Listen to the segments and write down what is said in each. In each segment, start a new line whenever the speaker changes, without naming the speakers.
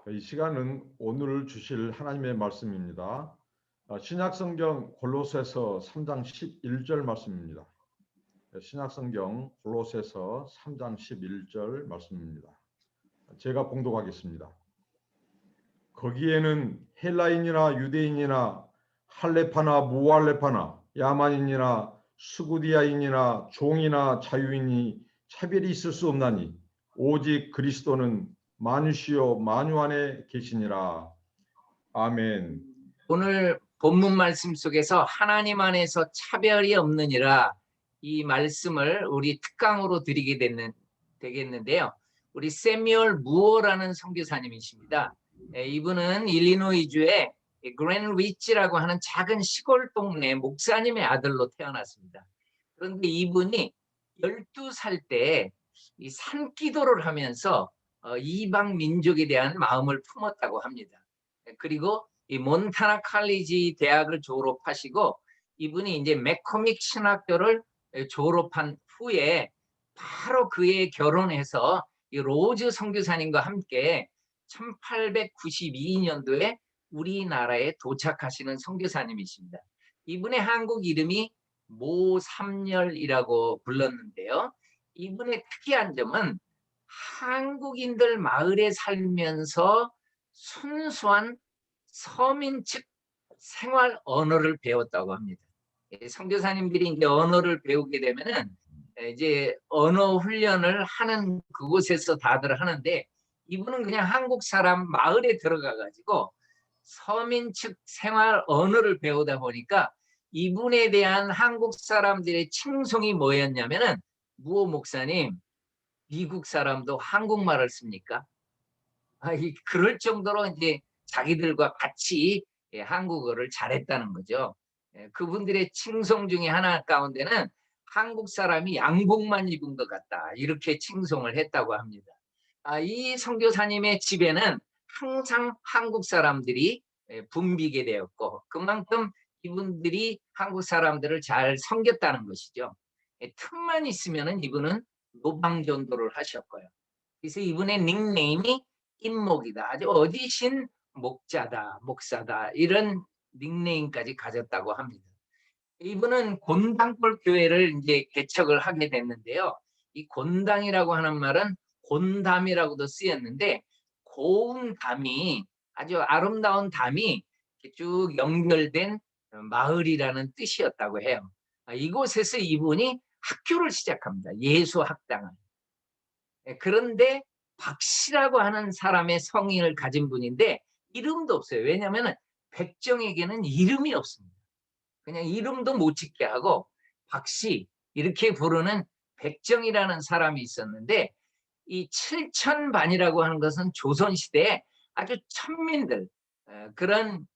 이 시간은 오늘 주실 하나님의 말씀입니다. 신약성경 골로새서 3장 11절 말씀입니다. 신약성경 골로새서 3장 11절 말씀입니다. 제가 봉독하겠습니다. 거기에는 헬라인이나 유대인이나 할레파나 무할레파나 야만인이나 수구디아인이나 종이나 자유인이 차별이 있을 수 없나니 오직 그리스도는 만유시요 만유 안에 계시니라. 아멘.
오늘 본문 말씀 속에서 하나님 안에서 차별이 없느니라, 이 말씀을 우리 특강으로 드리게 되겠는데요. 우리 세뮤얼 무어라는 선교사님이십니다. 이분은 일리노이주의 그랜위치라고 하는 작은 시골 동네 목사님의 아들로 태어났습니다. 그런데 이분이 12살 때 이 산기도를 하면서 이방 민족에 대한 마음을 품었다고 합니다. 그리고 이 몬타나 칼리지 대학을 졸업하시고 이분이 이제 맥코믹 신학교를 졸업한 후에 바로 그에 결혼해서 이 로즈 선교사님과 함께 1892년도에 우리나라에 도착하시는 선교사님이십니다. 이분의 한국 이름이 모삼열이라고 불렀는데요. 이분의 특이한 점은 한국인들 마을에 살면서 순수한 서민 측 생활 언어를 배웠다고 합니다. 선교사님들이 이제 언어를 배우게 되면은 이제 언어 훈련을 하는 그곳에서 다들 하는데, 이분은 그냥 한국 사람 마을에 들어가 가지고 서민 측 생활 언어를 배우다 보니까 이분에 대한 한국 사람들의 칭송이 뭐였냐면은, 무호 목사님, 미국 사람도 한국말을 씁니까? 그럴 정도로 이제 자기들과 같이 한국어를 잘했다는 거죠. 그분들의 칭송 중에 하나 가운데는 한국 사람이 양복만 입은 것 같다, 이렇게 칭송을 했다고 합니다. 이 선교사님의 집에는 항상 한국 사람들이 붐비게 되었고, 그만큼 이분들이 한국 사람들을 잘 섬겼다는 것이죠. 틈만 있으면 이분은 노방전도를 하셨고요. 그래서 이분의 닉네임이 인목이다, 아주 어디신 목자다, 목사다, 이런 닉네임까지 가졌다고 합니다. 이분은 곤당골 교회를 이제 개척을 하게 됐는데요. 이 곤당이라고 하는 말은 곤담이라고도 쓰였는데, 고운 담이, 아주 아름다운 담이 쭉 연결된 마을이라는 뜻이었다고 해요. 이곳에서 이분이 학교를 시작합니다. 예수학당을. 그런데 박씨라고 하는 사람의 성인을 가진 분인데 이름도 없어요. 왜냐하면 백정에게는 이름이 없습니다. 그냥 이름도 못 짓게 하고 박씨 이렇게 부르는 백정이라는 사람이 있었는데, 이 칠천반이라고 하는 것은 조선시대에 아주 천민들, 그런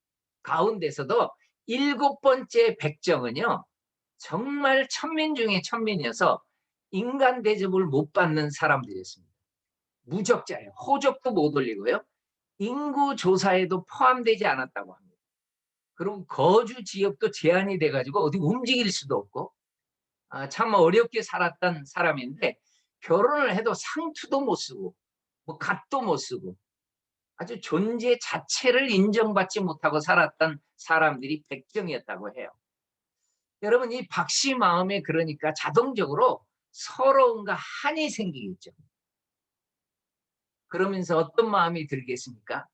가운데서도 7번째 백정은요, 정말 천민 중에 천민이어서 인간 대접을 못 받는 사람들이었습니다. 무적자예요. 호적도 못 올리고요. 인구 조사에도 포함되지 않았다고 합니다. 그리고 거주 지역도 제한이 돼가지고 어디 움직일 수도 없고, 참 어렵게 살았던 사람인데, 결혼을 해도 상투도 못 쓰고 뭐 갓도 못 쓰고 아주 존재 자체를 인정받지 못하고 살았던 사람들이 백정이었다고 해요. 여러분, 이 박씨 마음에 그러니까 자동적으로 서러움과 한이 생기겠죠. 그러면서 어떤 마음이 들겠습니까?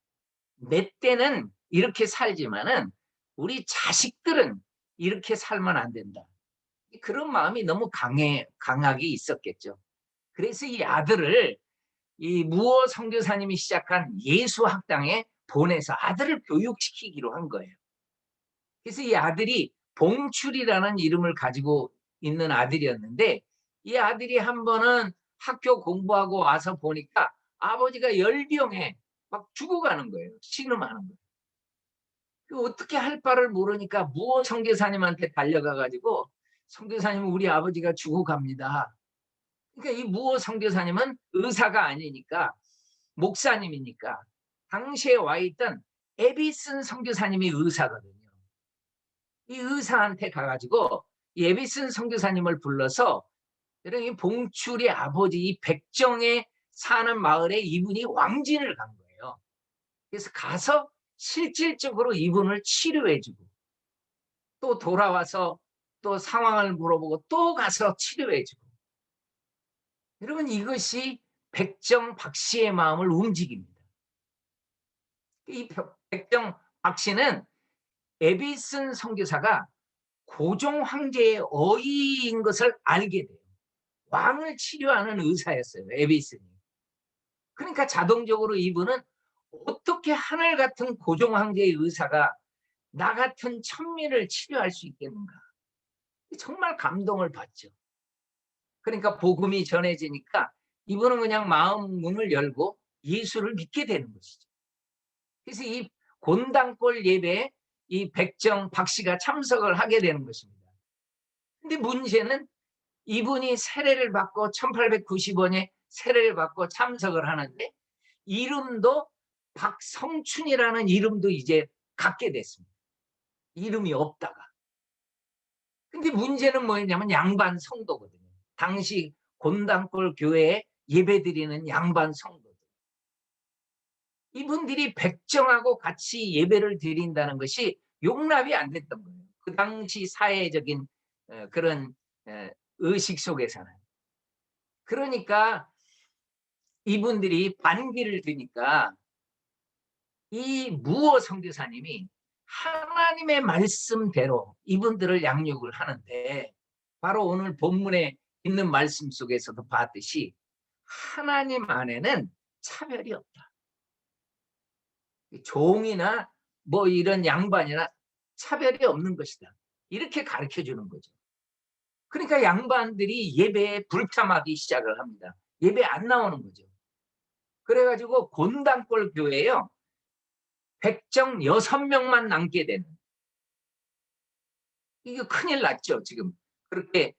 내 때는 이렇게 살지만은 우리 자식들은 이렇게 살면 안 된다. 그런 마음이 너무 강하게 있었겠죠. 그래서 이 아들을 이 무어 선교사님이 시작한 예수학당에 보내서 아들을 교육시키기로 한 거예요. 그래서 이 아들이 봉출이라는 이름을 가지고 있는 아들이었는데, 이 아들이 한 번은 학교 공부하고 와서 보니까 아버지가 열병에 막 죽어가는 거예요. 신음하는 거예요. 어떻게 할 바를 모르니까 무어 선교사님한테 달려가 가지고, 선교사님, 우리 아버지가 죽어갑니다. 그러니까 이 무어 선교사님은 의사가 아니니까, 목사님이니까 당시에 와 있던 에비슨 선교사님이 의사거든요. 이 의사한테 가가지고 이 에비슨 선교사님을 불러서, 이 봉출의 아버지 이 백정에 사는 마을에 이분이 왕진을 간 거예요. 그래서 가서 실질적으로 이분을 치료해주고 또 돌아와서 또 상황을 물어보고 또 가서 치료해주고. 여러분, 이것이 백정 박 씨의 마음을 움직입니다. 이 백정 박 씨는 에비슨 선교사가 고종 황제의 어이인 것을 알게 돼요. 왕을 치료하는 의사였어요, 에비슨이. 그러니까 자동적으로 이분은 어떻게 하늘 같은 고종 황제의 의사가 나 같은 천민을 치료할 수 있겠는가? 정말 감동을 받죠. 그러니까 복음이 전해지니까 이분은 그냥 마음 문을 열고 예수를 믿게 되는 것이죠. 그래서 이 곤단골 예배에 이 백정 박 씨가 참석을 하게 되는 것입니다. 근데 문제는 이분이 세례를 받고 1890년에 세례를 받고 참석을 하는데 이름도 박성춘이라는 이름도 이제 갖게 됐습니다. 이름이 없다가. 근데 문제는 뭐였냐면 양반 성도거든요. 당시 곤단골 교회에 예배드리는 양반 성도들. 이분들이 백정하고 같이 예배를 드린다는 것이 용납이 안 됐던 거예요. 그 당시 사회적인 그런 의식 속에서는. 그러니까 이분들이 반기를 드니까 이 무어 선교사님이 하나님의 말씀대로 이분들을 양육을 하는데, 바로 오늘 본문에 있는 말씀 속에서도 봤듯이 하나님 안에는 차별이 없다. 종이나 뭐 이런 양반이나 차별이 없는 것이다. 이렇게 가르쳐 주는 거죠. 그러니까 양반들이 예배에 불참하기 시작을 합니다. 예배 안 나오는 거죠. 그래가지고 곤단골 교회에요, 백정 6명만 남게 되는. 이게 큰일 났죠. 지금 그렇게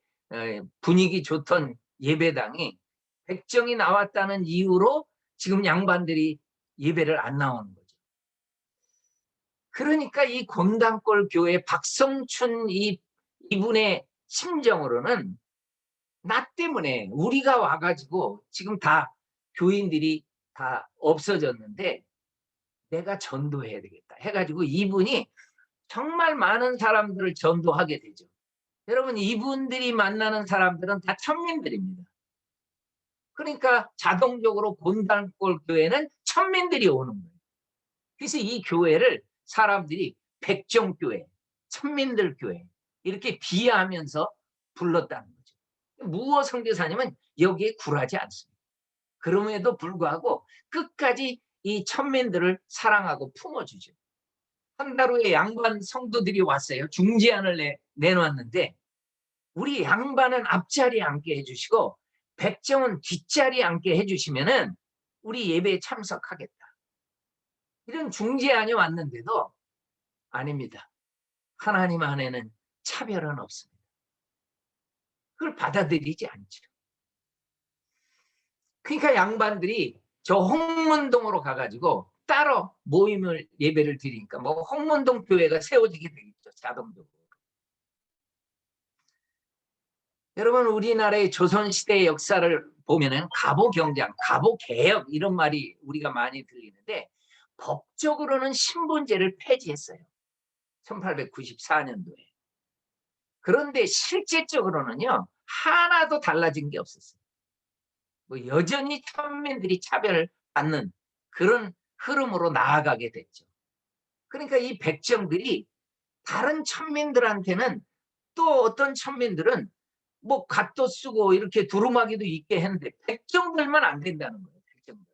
분위기 좋던 예배당이 백정이 나왔다는 이유로 지금 양반들이 예배를 안 나오는 거죠. 그러니까 이 곤단골 교회 박성춘 이분의 심정으로는 나 때문에 우리가 와가지고 지금 다 교인들이 다 없어졌는데 내가 전도해야 되겠다 해가지고 이분이 정말 많은 사람들을 전도하게 되죠. 여러분, 이분들이 만나는 사람들은 다 천민들입니다. 그러니까 자동적으로 곤단골 교회는 천민들이 오는 거예요. 그래서 이 교회를 사람들이 백정교회, 천민들 교회 이렇게 비하하면서 불렀다는 거죠. 무어 선교사님은 여기에 굴하지 않습니다. 그럼에도 불구하고 끝까지 이 천민들을 사랑하고 품어주죠. 한 달 후에 양반 성도들이 왔어요. 중재안을 내놓았는데 우리 양반은 앞자리에 앉게 해주시고 백정은 뒷자리에 앉게 해주시면은 우리 예배에 참석하겠다. 이런 중재안이 왔는데도 아닙니다. 하나님 안에는 차별은 없습니다. 그걸 받아들이지 않죠. 그러니까 양반들이 저 홍문동으로 가가지고 따로 모임을 예배를 드리니까 뭐 홍문동 교회가 세워지게 되겠죠. 자동적으로. 여러분, 우리나라의 조선시대의 역사를 보면은 갑오경장, 갑오개혁 이런 말이 우리가 많이 들리는데 법적으로는 신분제를 폐지했어요. 1894년도에. 그런데 실제적으로는요, 하나도 달라진 게 없었어요. 뭐 여전히 천민들이 차별받는 그런 흐름으로 나아가게 됐죠. 그러니까 이 백정들이 다른 천민들한테는, 또 어떤 천민들은 뭐 갓도 쓰고 이렇게 두루마기도 있게 했는데 백정들만 안 된다는 거예요. 백정들.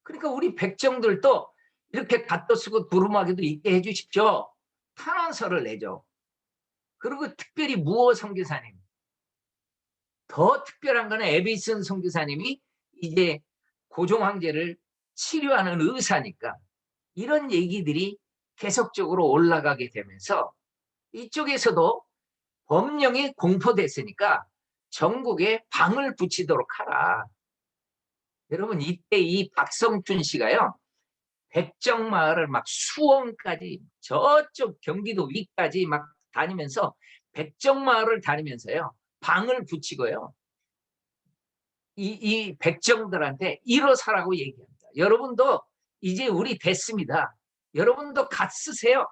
그러니까 우리 백정들도 이렇게 갓도 쓰고 두루마기도 있게 해주십시오. 탄원서를 내죠. 그리고 특별히 무어 선교사님, 더 특별한 거는 에비슨 선교사님이 이제 고종 황제를 치료하는 의사니까 이런 얘기들이 계속적으로 올라가게 되면서 이쪽에서도 법령이 공포됐으니까 전국에 방을 붙이도록 하라. 여러분, 이때 이 박성춘 씨가요, 백정마을을 막 수원까지 저쪽 경기도 위까지 막 다니면서 백정마을을 다니면서요, 방을 붙이고요, 이 백정들한테 일어서라고 얘기합니다. 여러분도 이제 우리 됐습니다. 여러분도 갓 쓰세요.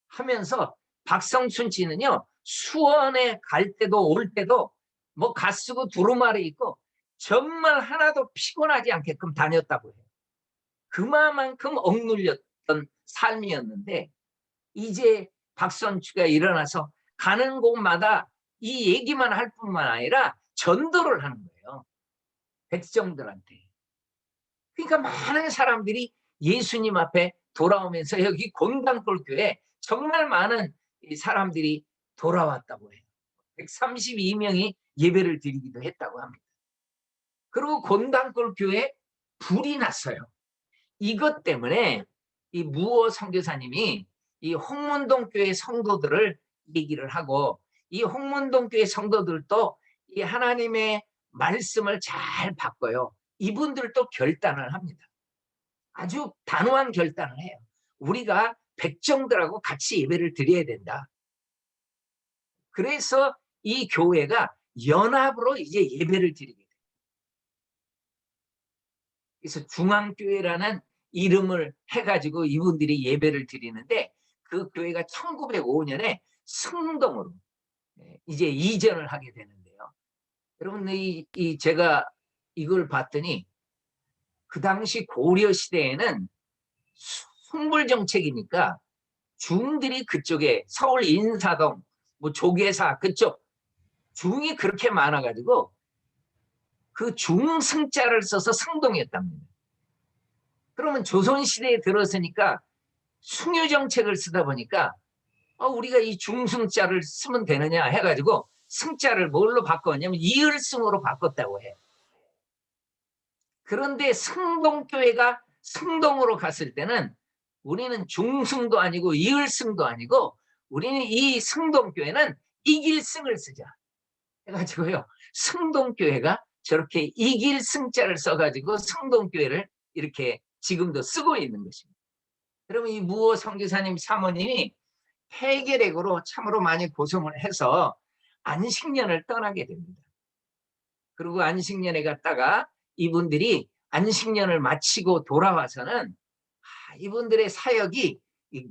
하면서 박성춘 씨는요, 수원에 갈 때도 올 때도 뭐 갓 쓰고 두루마리 있고 정말 하나도 피곤하지 않게끔 다녔다고 해요. 그만큼 억눌렸던 삶이었는데 이제 박선추가 일어나서 가는 곳마다 이 얘기만 할 뿐만 아니라 전도를 하는 거예요. 백성들한테. 그러니까 많은 사람들이 예수님 앞에 돌아오면서 여기 곤단골교에 정말 많은 사람들이 돌아왔다고 해요. 132명이 예배를 드리기도 했다고 합니다. 그리고 곤단골교에 불이 났어요. 이것 때문에 이 무호 선교사님이 이 홍문동 교회 성도들을 얘기를 하고 이 홍문동 교회 성도들도 이 하나님의 말씀을 잘 바꿔요. 이분들도 결단을 합니다. 아주 단호한 결단을 해요. 우리가 백정들하고 같이 예배를 드려야 된다. 그래서 이 교회가 연합으로 이제 예배를 드리게 돼요. 그래서 중앙교회라는 이름을 해가지고 이분들이 예배를 드리는데 그 교회가 1905년에 승동으로 이제 이전을 하게 되는데요. 여러분, 제가 이걸 봤더니 그 당시 고려 시대에는 숭불 정책이니까 중들이 그쪽에 서울 인사동, 뭐 조계사 그쪽 중이 그렇게 많아가지고 그 중승자를 써서 승동했답니다. 그러면 조선시대에 들어서니까 숭유 정책을 쓰다 보니까 우리가 이 중승자를 쓰면 되느냐 해가지고 승자를 뭘로 바꿨냐면 이을승으로 바꿨다고 해요. 그런데 승동교회가 승동으로 갔을 때는 우리는 중승도 아니고 이을승도 아니고 우리는 이 승동교회는 이길승을 쓰자 해가지고요. 승동교회가 저렇게 이길승자를 써가지고 승동교회를 이렇게 지금도 쓰고 있는 것입니다. 그러면 이 무호 선교사님 사모님이 폐결핵으로 참으로 많이 고생을 해서 안식년을 떠나게 됩니다. 그리고 안식년에 갔다가 이분들이 안식년을 마치고 돌아와서는 이분들의 사역이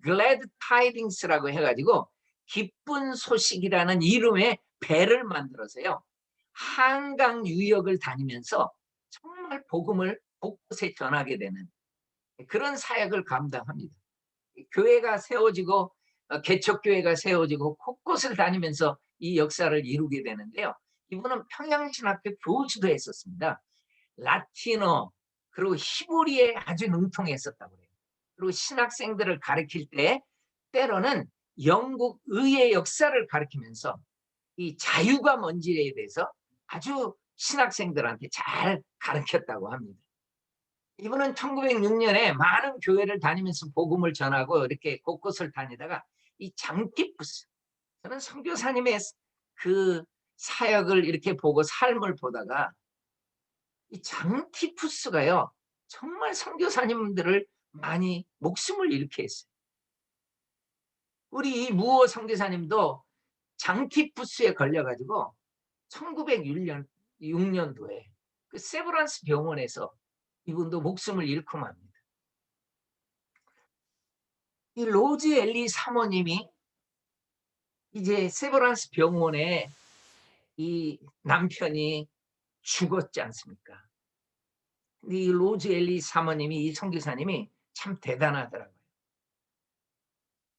Glad Tidings라고 해가지고 기쁜 소식이라는 이름의 배를 만들어서요. 한강 유역을 다니면서 정말 복음을 곳곳에 전하게 되는 그런 사역을 감당합니다. 교회가 세워지고 개척교회가 세워지고 곳곳을 다니면서 이 역사를 이루게 되는데요. 이분은 평양신학교 교수도 했었습니다. 라틴어 그리고 히브리에 아주 능통했었다고 해요. 그리고 신학생들을 가르칠 때 때로는 영국 의의 역사를 가르치면서 이 자유가 뭔지에 대해서 아주 신학생들한테 잘 가르쳤다고 합니다. 이분은 1906년에 많은 교회를 다니면서 복음을 전하고 이렇게 곳곳을 다니다가 이 장티푸스, 저는 선교사님의 그 사역을 이렇게 보고 삶을 보다가 이 장티푸스가요 정말 선교사님들을 많이 목숨을 잃게 했어요. 우리 무호 선교사님도 장티푸스에 걸려가지고 1906년도에 그 세브란스 병원에서 이분도 목숨을 잃고 맙니다. 이 로즈 엘리 사모님이 이제 세브란스 병원에 이 남편이 죽었지 않습니까? 이 로즈 엘리 사모님이 이 선교사님이 참 대단하더라고요.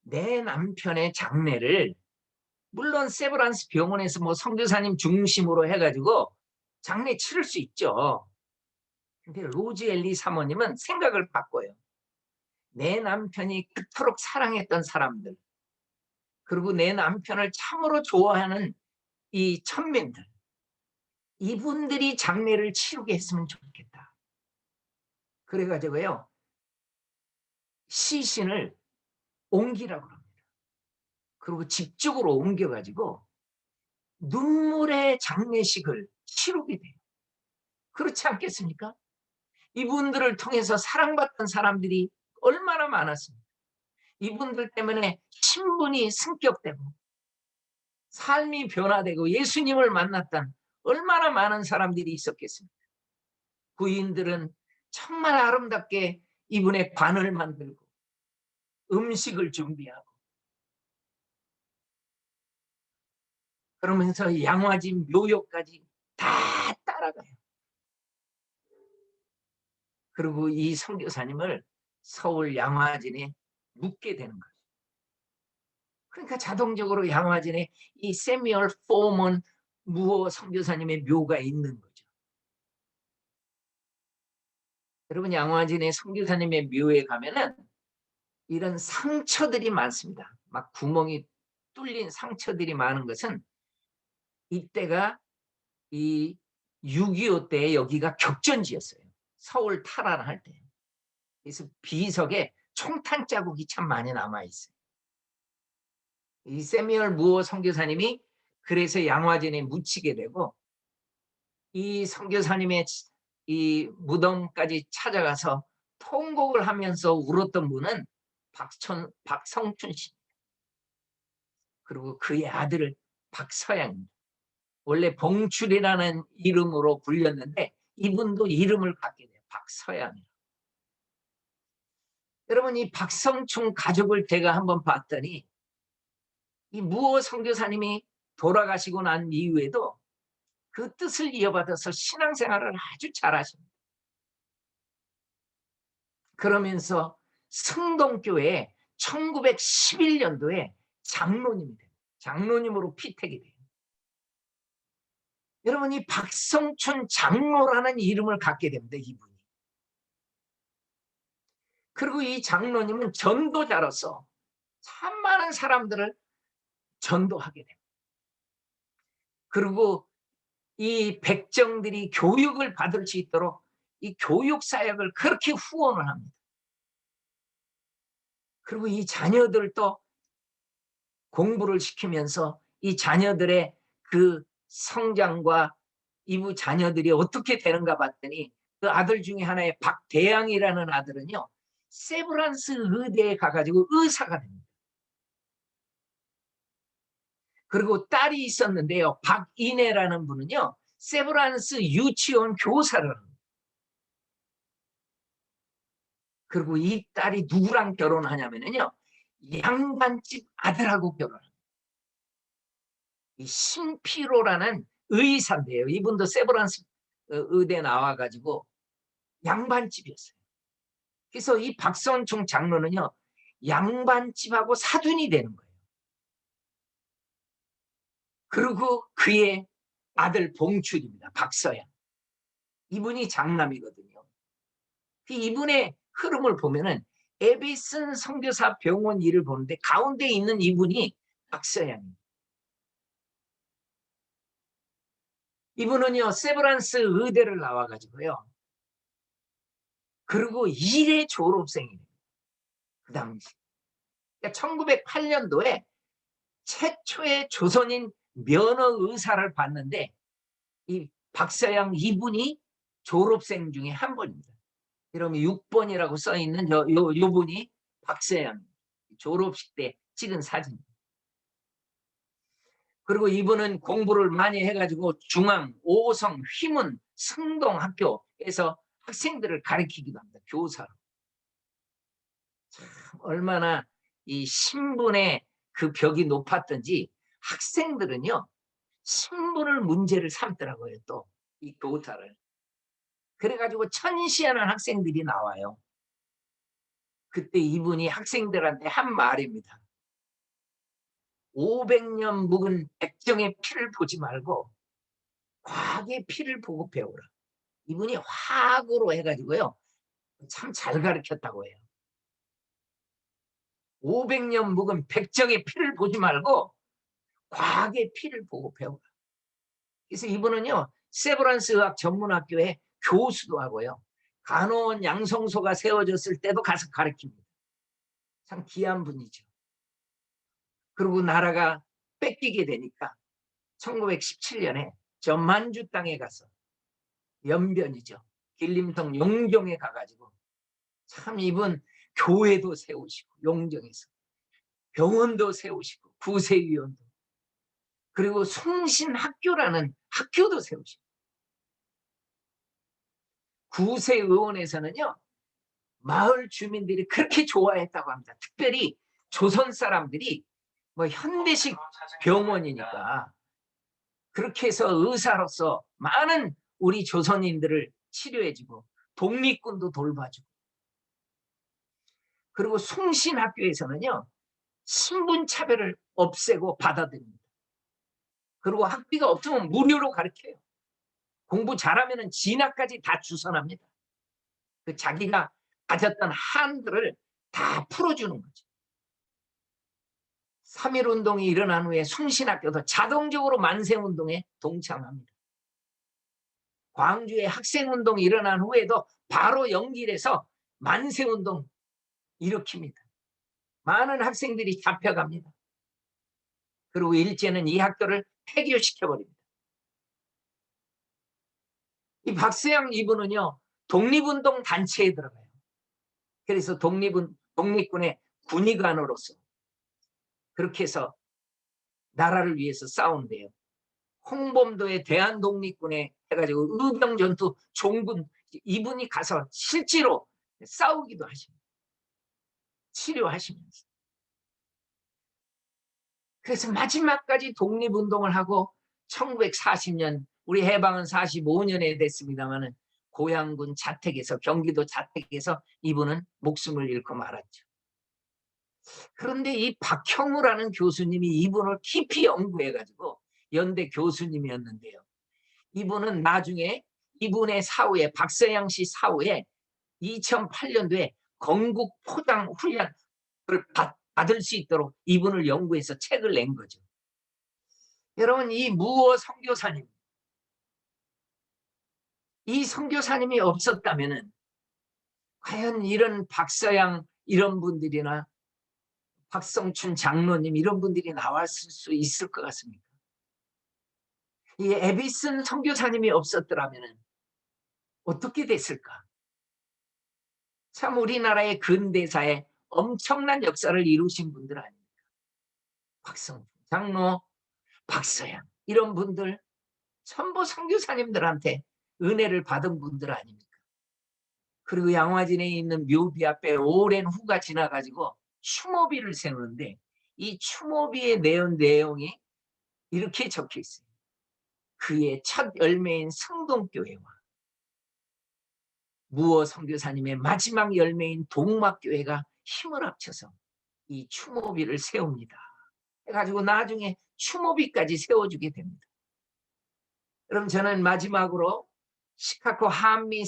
내 남편의 장례를 물론 세브란스 병원에서 뭐 선교사님 중심으로 해가지고 장례 치를 수 있죠. 근데 로즈 엘리 사모님은 생각을 바꿔요. 내 남편이 그토록 사랑했던 사람들, 그리고 내 남편을 참으로 좋아하는 이 천민들, 이분들이 장례를 치르게 했으면 좋겠다. 그래가지고요, 시신을 옮기라고 합니다. 그리고 집쪽으로 옮겨가지고 눈물의 장례식을 치르게 돼요. 그렇지 않겠습니까? 이분들을 통해서 사랑받던 사람들이 얼마나 많았습니까? 이분들 때문에 신분이 승격되고 삶이 변화되고 예수님을 만났던 얼마나 많은 사람들이 있었겠습니까? 부인들은 정말 아름답게 이분의 관을 만들고 음식을 준비하고 그러면서 양화지 묘역까지 다 따라가요. 그리고 이 선교사님을 서울 양화진에 묻게 되는 거죠. 그러니까 자동적으로 양화진에 이 세뮤얼 포먼 무어 선교사님의 묘가 있는 거죠. 여러분, 양화진의 선교사님의 묘에 가면은 이런 상처들이 많습니다. 막 구멍이 뚫린 상처들이 많은 것은 이때가 이 6.25 때 여기가 격전지였어요. 서울 탈환할 때. 그래서 비석에 총탄 자국이 참 많이 남아 있어요. 이 세뮤얼 무어 선교사님이 그래서 양화진에 묻히게 되고 이 선교사님의 이 무덤까지 찾아가서 통곡을 하면서 울었던 분은 박성춘 씨 그리고 그의 아들을 박서양입니다. 원래 봉출이라는 이름으로 불렸는데 이분도 이름을 갖게 돼요. 박서양이요. 여러분, 이 박성춘 가족을 제가 한번 봤더니 이 무어 선교사님이 돌아가시고 난 이후에도 그 뜻을 이어받아서 신앙생활을 아주 잘하십니다. 그러면서 승동교회에 1911년도에 장로님이 돼요. 장로님으로 피택이 돼요. 여러분, 이 박성춘 장로라는 이름을 갖게 됩니다. 이분이. 그리고 이 장로님은 전도자로서 참 많은 사람들을 전도하게 됩니다. 그리고 이 백정들이 교육을 받을 수 있도록 이 교육 사역을 그렇게 후원을 합니다. 그리고 이 자녀들도 공부를 시키면서 이 자녀들의 그 성장과 이부 자녀들이 어떻게 되는가 봤더니 그 아들 중에 하나의 박대양이라는 아들은요, 세브란스 의대에 가가지고 의사가 됩니다. 그리고 딸이 있었는데요, 박인혜라는 분은요, 세브란스 유치원 교사를 합니다. 그리고 이 딸이 누구랑 결혼하냐면요, 양반집 아들하고 결혼합니다. 이 심피로라는 의사인데요. 이분도 세브란스 의대 나와가지고 양반집이었어요. 그래서 이 박성춘 장로는요, 양반집하고 사돈이 되는 거예요. 그리고 그의 아들 봉출입니다. 박서양. 이분이 장남이거든요. 이분의 흐름을 보면은 에비슨 선교사 병원 일을 보는데 가운데 있는 이분이 박서양입니다. 이분은요, 세브란스 의대를 나와가지고요. 그리고 1회 졸업생이에요. 그 당시. 그러니까 1908년도에 최초의 조선인 면허 의사를 봤는데 이 박서양 이분이 졸업생 중에 한 분입니다. 그러면 6번이라고 써 있는 요 분이 박서양 졸업식 때 찍은 사진입니다. 그리고 이분은 공부를 많이 해가지고 중앙, 오성, 휘문, 승동 학교에서 학생들을 가르치기도 합니다. 교사로. 참 얼마나 이 신분의 그 벽이 높았던지 학생들은요, 신분을 문제를 삼더라고요. 또 이 교사를. 그래가지고 천시하는 학생들이 나와요. 그때 이분이 학생들한테 한 말입니다. 500년 묵은 백정의 피를 보지 말고 과학의 피를 보고 배우라. 이분이 화학으로 해가지고요, 참 잘 가르쳤다고 해요. 500년 묵은 백정의 피를 보지 말고 과학의 피를 보고 배우라. 그래서 이분은요, 세브란스 의학 전문학교에 교수도 하고요, 간호원 양성소가 세워졌을 때도 가서 가르칩니다. 참 귀한 분이죠. 그리고 나라가 뺏기게 되니까 1917년에 전만주 땅에 가서 연변이죠. 길림성 용정에 가가지고 참 이분 교회도 세우시고 용정에서 병원도 세우시고 구세위원도 그리고 숭신학교라는 학교도 세우시고 구세의원에서는요, 마을 주민들이 그렇게 좋아했다고 합니다. 특별히 조선 사람들이 뭐 현대식 병원이니까 그렇게 해서 의사로서 많은 우리 조선인들을 치료해주고 독립군도 돌봐주고, 그리고 숭신학교에서는요 신분 차별을 없애고 받아들입니다. 그리고 학비가 없으면 무료로 가르쳐요. 공부 잘하면 진학까지 다 주선합니다. 그 자기가 가졌던 한들을 다 풀어주는 거죠. 3.1운동이 일어난 후에 숭신학교도 자동적으로 만세운동에 동참합니다. 광주에 학생운동이 일어난 후에도 바로 연길해서 만세운동 일으킵니다. 많은 학생들이 잡혀갑니다. 그리고 일제는 이 학교를 폐교시켜버립니다. 이 박서양 이분은요 독립운동 단체에 들어가요. 그래서 독립군의 군의관으로서 그렇게 해서 나라를 위해서 싸운대요. 홍범도의 대한독립군에 해가지고 의병전투 종군, 이분이 가서 실제로 싸우기도 하십니다. 치료하시면서. 그래서 마지막까지 독립운동을 하고 1940년, 우리 해방은 45년에 됐습니다마는 고향군 자택에서, 경기도 자택에서 이분은 목숨을 잃고 말았죠. 그런데 이 박형우라는 교수님이 이분을 깊이 연구해가지고 연대 교수님이었는데요. 이분은 나중에 이분의 사후에, 박서양 씨 사후에 2008년도에 건국 포장 훈련을 받을 수 있도록 이분을 연구해서 책을 낸 거죠. 여러분, 이 무어 선교사님, 이 선교사님이 없었다면은 과연 이런 박서양 이런 분들이나 박성춘 장로님 이런 분들이 나왔을 수 있을 것 같습니까? 이 에비슨 선교사님이 없었더라면 어떻게 됐을까? 참 우리나라의 근대사에 엄청난 역사를 이루신 분들 아닙니까? 박성춘 장로, 박서양 이런 분들 전부 선교사님들한테 은혜를 받은 분들 아닙니까? 그리고 양화진에 있는 묘비 앞에 오랜 후가 지나가지고 추모비를 세우는데 이 추모비의 내용이 이렇게 적혀 있어요. 그의 첫 열매인 성동교회와 무어 선교사님의 마지막 열매인 동막교회가 힘을 합쳐서 이 추모비를 세웁니다. 해가지고 나중에 추모비까지 세워주게 됩니다. 그럼 저는 마지막으로 시카고 한미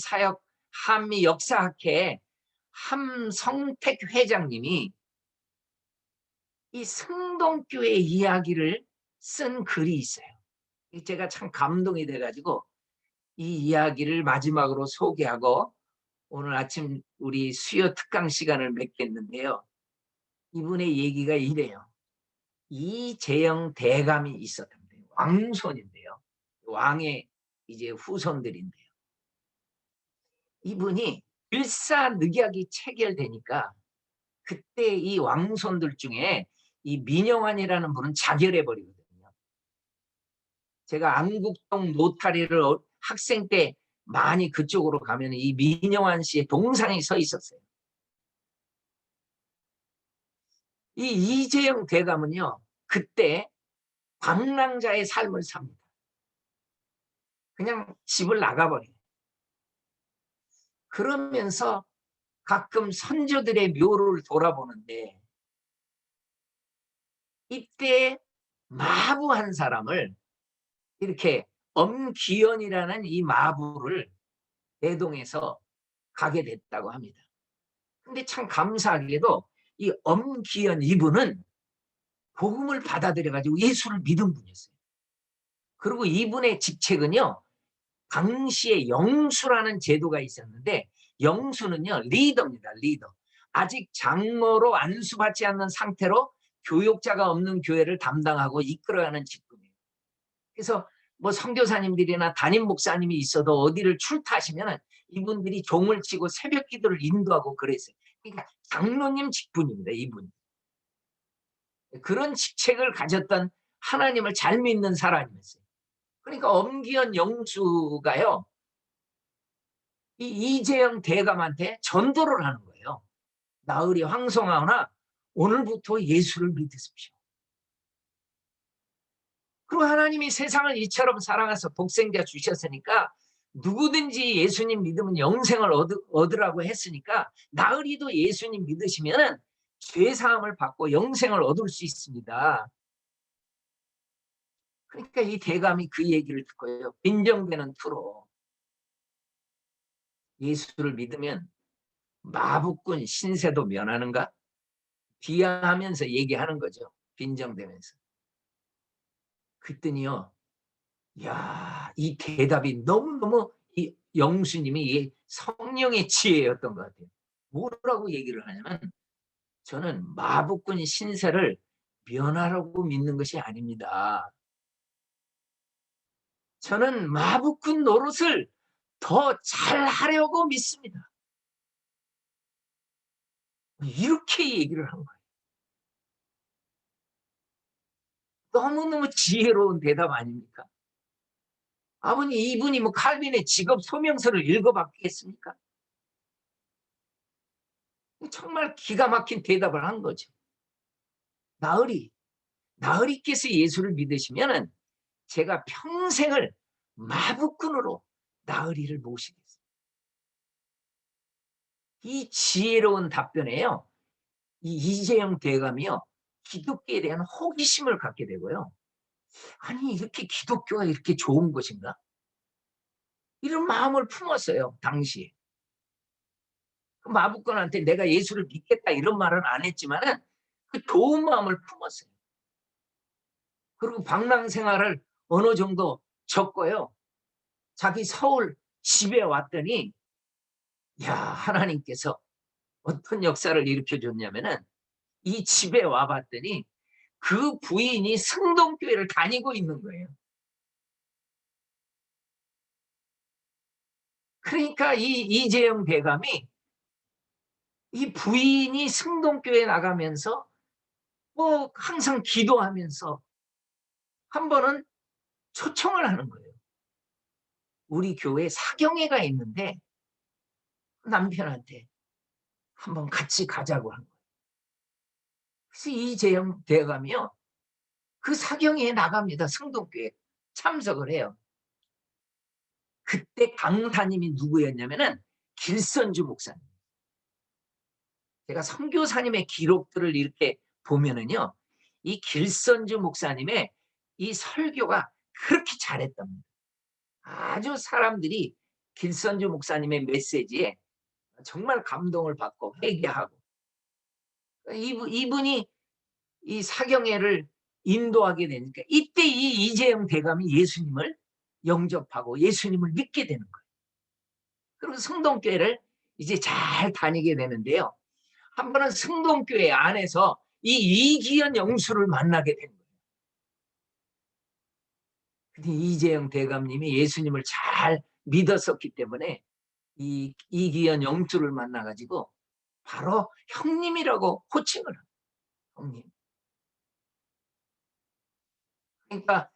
역사학회 함성택 회장님이 이 성동교회 이야기를 쓴 글이 있어요. 제가 참 감동이 돼가지고 이 이야기를 마지막으로 소개하고 오늘 아침 우리 수요 특강 시간을 맺겠는데요. 이분의 얘기가 이래요. 이재영 대감이 있었답니다. 왕손인데요. 왕의 이제 후손들인데요. 이분이 일사늑약이 체결되니까 그때 이 왕손들 중에 이 민영환이라는 분은 자결해 버리거든요. 제가 안국동 노타리를 학생 때 많이 그쪽으로 가면 이 민영환 씨의 동상이 서 있었어요. 이 이재영 대감은요, 그때 방랑자의 삶을 삽니다. 그냥 집을 나가버려요. 그러면서 가끔 선조들의 묘를 돌아보는데 이때 마부 한 사람을 이렇게 엄기현이라는 이 마부를 대동해서 가게 됐다고 합니다. 근데 참 감사하게도 이 엄기현 이분은 복음을 받아들여가지고 예수를 믿은 분이었어요. 그리고 이분의 직책은요, 당시에 영수라는 제도가 있었는데 영수는요 리더입니다. 리더. 아직 장로로 안수받지 않는 상태로 교육자가 없는 교회를 담당하고 이끌어가는 직분이에요. 그래서 뭐 선교사님들이나 담임 목사님이 있어도 어디를 출타하시면 이분들이 종을 치고 새벽 기도를 인도하고 그랬어요. 그러니까 장로님 직분입니다. 이분이. 그런 직책을 가졌던 하나님을 잘 믿는 사람이었어요. 그러니까 엄기현 영수가요, 이 이재영 대감한테 전도를 하는 거예요. 나으리 황송하오나 오늘부터 예수를 믿으십시오. 그리고 하나님이 세상을 이처럼 사랑해서 독생자 주셨으니까 누구든지 예수님 믿으면 영생을 얻으라고 했으니까 나으리도 예수님 믿으시면 죄사함을 받고 영생을 얻을 수 있습니다. 그러니까 이 대감이 그 얘기를 듣고요. 빈정되는 투로 예수를 믿으면 마부꾼 신세도 면하는가? 비하하면서 얘기하는 거죠. 빈정대면서. 그랬더니요. 야, 이 대답이 너무너무 이 영수님이 성령의 지혜였던 것 같아요. 뭐라고 얘기를 하냐면 저는 마부꾼 신세를 면하라고 믿는 것이 아닙니다. 저는 마부꾼 노릇을 더 잘하려고 믿습니다. 이렇게 얘기를 한 거예요. 너무너무 지혜로운 대답 아닙니까? 아버님, 이분이 뭐 칼빈의 직업 소명서를 읽어봤겠습니까? 정말 기가 막힌 대답을 한 거죠. 나으리께서 예수를 믿으시면은 제가 평생을 마부꾼으로 나으리를 모시겠습니다. 이 지혜로운 답변에요. 이 이재영 대감이요. 기독교에 대한 호기심을 갖게 되고요. 아니 이렇게 기독교가 이렇게 좋은 것인가? 이런 마음을 품었어요. 당시에. 그 마부꾼한테 내가 예수를 믿겠다 이런 말은 안 했지만은 그 좋은 마음을 품었어요. 그리고 방랑 생활을 어느 정도 적고요. 자기 서울 집에 왔더니 야 하나님께서 어떤 역사를 일으켜줬냐면은 이 집에 와봤더니 그 부인이 승동교회를 다니고 있는 거예요. 그러니까 이 이재영 대감이 이 부인이 승동교회 나가면서 뭐 항상 기도하면서 한 번은 초청을 하는 거예요. 우리 교회 사경회가 있는데 남편한테 한번 같이 가자고 한 거예요. 그래서 이재영 대감이요. 그 사경회에 나갑니다. 승동교회 참석을 해요. 그때 강사님이 누구였냐면은 길선주 목사님. 제가 선교사님의 기록들을 이렇게 보면은요. 이 길선주 목사님의 이 설교가 그렇게 잘했답니다. 아주 사람들이 길선주 목사님의 메시지에 정말 감동을 받고 회개하고 이분이 이 사경회를 인도하게 되니까 이때 이 이재영 대감이 예수님을 영접하고 예수님을 믿게 되는 거예요. 그리고 성동교회를 이제 잘 다니게 되는데요. 한 번은 성동교회 안에서 이 이기현 영수를 만나게 된 거예요. 근데 이재영 대감님이 예수님을 잘 믿었었기 때문에 이 이기현 영수를 만나가지고 바로 형님이라고 호칭을 합니다. 형님. 그러니까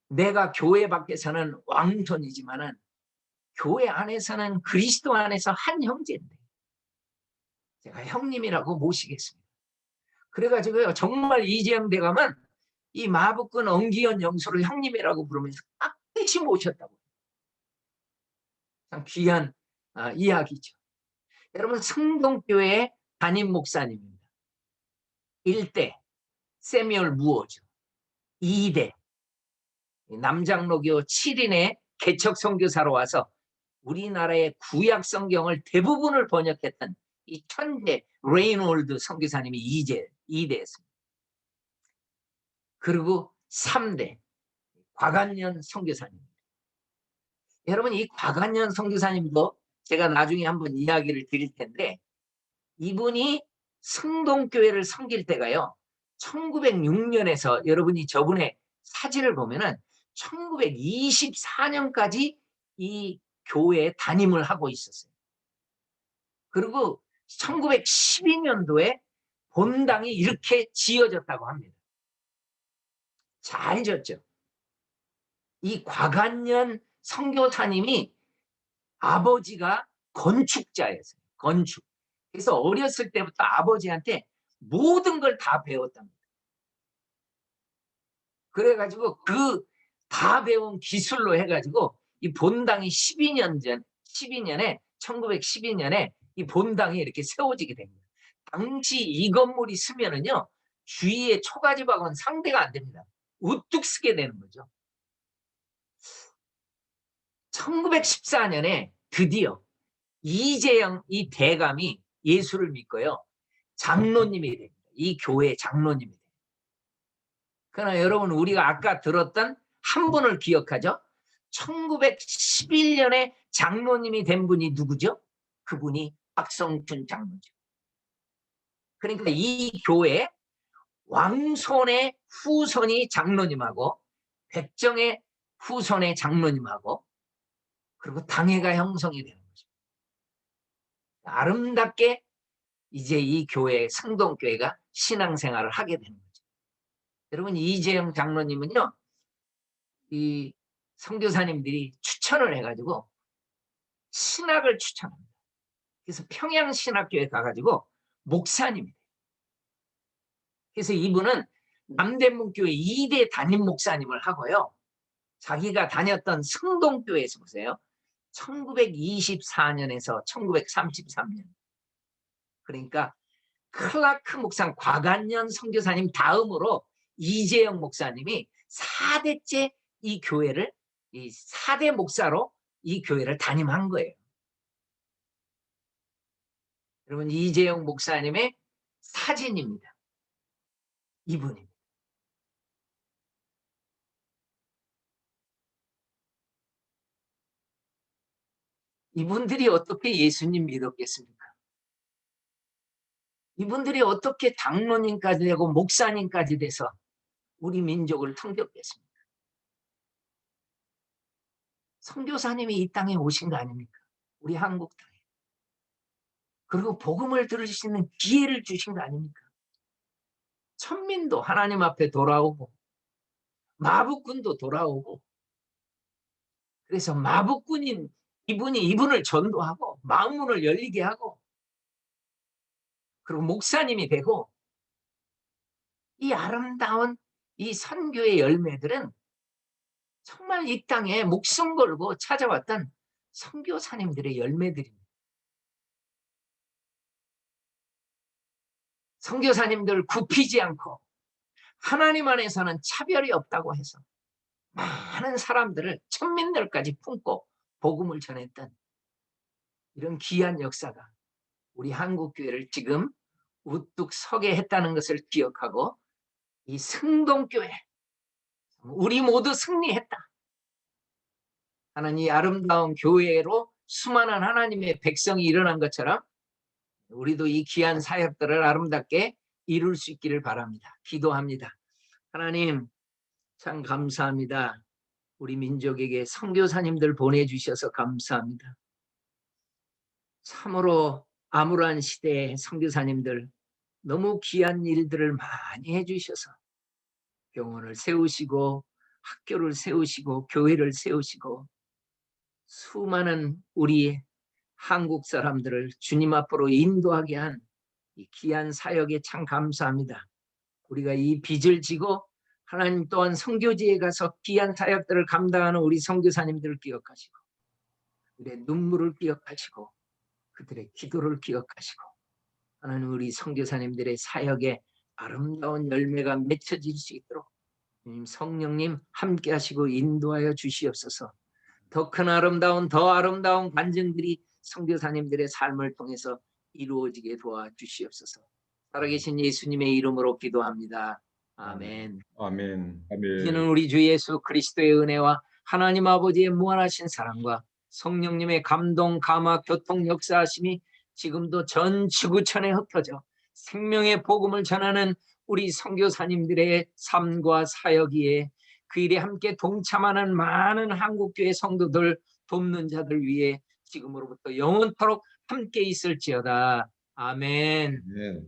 내가 교회 밖에서는 왕손이지만은 교회 안에서는 그리스도 안에서 한 형제인데 제가 형님이라고 모시겠습니다. 그래가지고요 정말 이재영 대감은 이 마부꾼 엄기현 영수를 형님이라고 부르면서 깍듯이 모셨다고. 참 귀한 이야기죠. 여러분 승동교회 담임 목사님입니다. 1대 세미얼 무어죠. 2대 남장로교 7인의 개척 선교사로 와서 우리나라의 구약 성경을 대부분을 번역했던 이 천재 레이놀드 선교사님이 2대였습니다. 그리고 3대 곽한년 선교사님. 여러분 이 곽한년 선교사님도 제가 나중에 한번 이야기를 드릴 텐데 이분이 승동교회를 섬길 때가요. 1906년에서 여러분이 저분의 사진을 보면은 1924년까지 이 교회에 담임을 하고 있었어요. 그리고 1912년도에 본당이 이렇게 지어졌다고 합니다. 잘 지었죠. 이 곽한년 선교사님이 아버지가 건축자였어요. 건축. 그래서 어렸을 때부터 아버지한테 모든 걸 다 배웠답니다. 그래가지고 그 다 배운 기술로 해가지고 이 본당이 12년에 1912년에 이 본당이 이렇게 세워지게 됩니다. 당시 이 건물이 쓰면은요 주위에 초가집하고는 상대가 안 됩니다. 우뚝 쓰게 되는 거죠. 1914년에 드디어 이재영 이 대감이 예수를 믿고요 장로님이 됩니다. 이 교회 장로님이 됩니다. 그러나 여러분 우리가 아까 들었던 한 분을 기억하죠? 1911년에 장로님이 된 분이 누구죠? 그분이 박성춘 장로죠. 그러니까 이 교회 왕손의 후손이 장로님하고 백정의 후손의 장로님하고 그리고 당회가 형성이 되는 거죠. 아름답게 이제 이 교회 성동교회가 신앙생활을 하게 되는 거죠. 여러분 이재영 장로님은요. 이 선교사님들이 추천을 해가지고 신학을 추천합니다. 그래서 평양신학교에 가가지고 목사님이 돼요. 그래서 이분은 남대문교회 2대 담임 목사님을 하고요. 자기가 다녔던 성동교회에서 보세요. 1924년에서 1933년. 그러니까 클라크 목사 과관년 선교사님 다음으로 이재영 목사님이 4대째 이 교회를 이 4대 목사로 이 교회를 담임한 거예요. 여러분 이재영 목사님의 사진입니다. 이분입니다. 이분들이 어떻게 예수님 믿었겠습니까? 이분들이 어떻게 장로님까지 되고 목사님까지 돼서 우리 민족을 섬겼겠습니까? 선교사님이 이 땅에 오신 거 아닙니까? 우리 한국 땅에. 그리고 복음을 들을 수 있는 기회를 주신 거 아닙니까? 천민도 하나님 앞에 돌아오고 마부꾼도 돌아오고 그래서 마부꾼인 이분이 이분을 전도하고 마음문을 열리게 하고 그리고 목사님이 되고 이 아름다운 이 선교의 열매들은 정말 이 땅에 목숨 걸고 찾아왔던 선교사님들의 열매들입니다. 선교사님들 굽히지 않고 하나님 안에서는 차별이 없다고 해서 많은 사람들을 천민들까지 품고 복음을 전했던 이런 귀한 역사가 우리 한국교회를 지금 우뚝 서게 했다는 것을 기억하고 이 승동교회 우리 모두 승리했다 하는 이 아름다운 교회로 수많은 하나님의 백성이 일어난 것처럼 우리도 이 귀한 사역들을 아름답게 이룰 수 있기를 바랍니다. 기도합니다. 하나님 참 감사합니다. 우리 민족에게 선교사님들 보내주셔서 감사합니다. 참으로 암울한 시대에 선교사님들 너무 귀한 일들을 많이 해주셔서 병원을 세우시고 학교를 세우시고 교회를 세우시고 수많은 우리 한국 사람들을 주님 앞으로 인도하게 한 이 귀한 사역에 참 감사합니다. 우리가 이 빚을 지고 하나님 또한 선교지에 가서 귀한 사역들을 감당하는 우리 선교사님들을 기억하시고 그들의 눈물을 기억하시고 그들의 기도를 기억하시고 하나님 우리 선교사님들의 사역에 아름다운 열매가 맺혀질 수 있도록 성령님 함께 하시고 인도하여 주시옵소서. 더 큰 아름다운 더 아름다운 간증들이 선교사님들의 삶을 통해서 이루어지게 도와주시옵소서. 살아계신 예수님의 이름으로 기도합니다. 아멘.
아멘.
이제는 우리 주 예수 그리스도의 은혜와 하나님 아버지의 무한하신 사랑과 성령님의 감동, 감화, 교통 역사하심이 지금도 전 지구촌에 흩어져 생명의 복음을 전하는 우리 선교사님들의 삶과 사역이에 그 일에 함께 동참하는 많은 한국교회 성도들 돕는 자들 위해 지금으로부터 영원토록 함께 있을지어다. 아멘.
네.